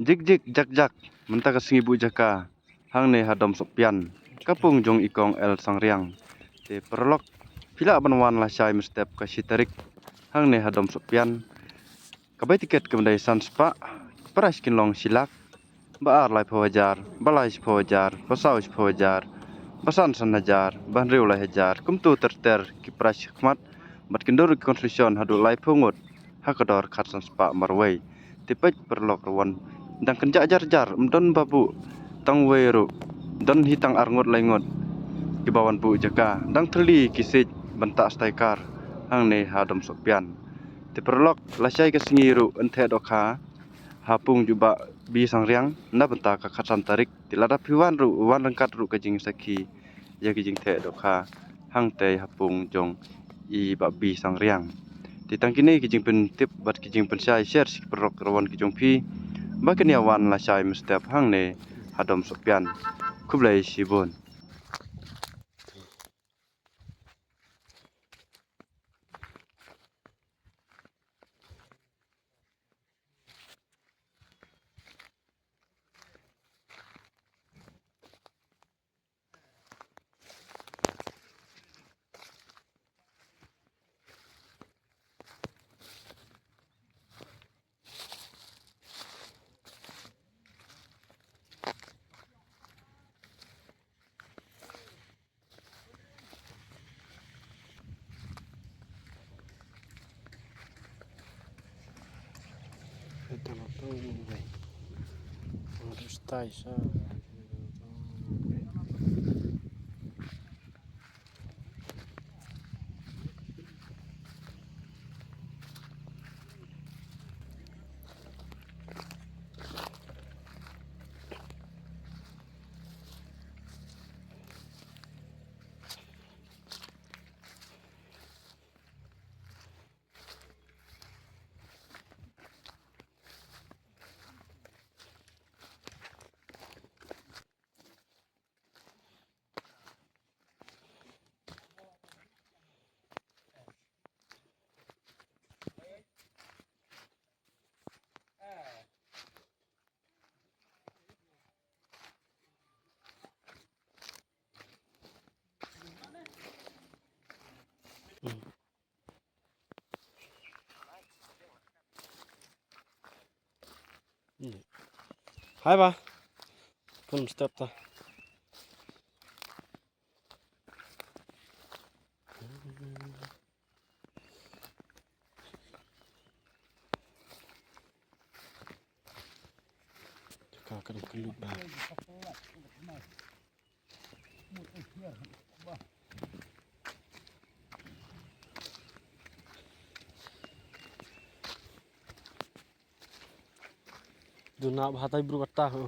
Jik jik jak jak mentaka singibu jaka hang ne hadom sokpian kapung jong ikong el sangriang te perlok pila banwan la syai mestep ka sitarik hang ne hadom sokpian kabai tiket kemdai sanspa price kinlong silak baar lai phawajar balai phawajar pasau phawajar basan san hajar banriu lai hajar kumtu terter ki price khmat bat kindur construction hadu lai phungut hakador khat sanspa marwai tipek perlok rawan dang kenja jar jar mdon babu tang weru don hitang arngot laingot kibawan bu jaka dang theli kisik banta staikar hang ne hadom sokpian ti perlok lasai ka singiru enthe dokha hapung juba bi sangriang na banta ka khatan tarik tilada phiwan ru wan rangkat ru ka jing sakhi ya ki jing the dokha hang te hapung jong I ba bi sangriang ti tangkini ki jing pen tip bat ki jing pen sai share sik perlok rawan ki jong phi baknya wan la sai mestep hang ne hadom sokpian kublai sibun Это на то уровень. Растайся. Hai ba, pun step ta. Kakak kelup ba. Do nak hatai bru kata ho.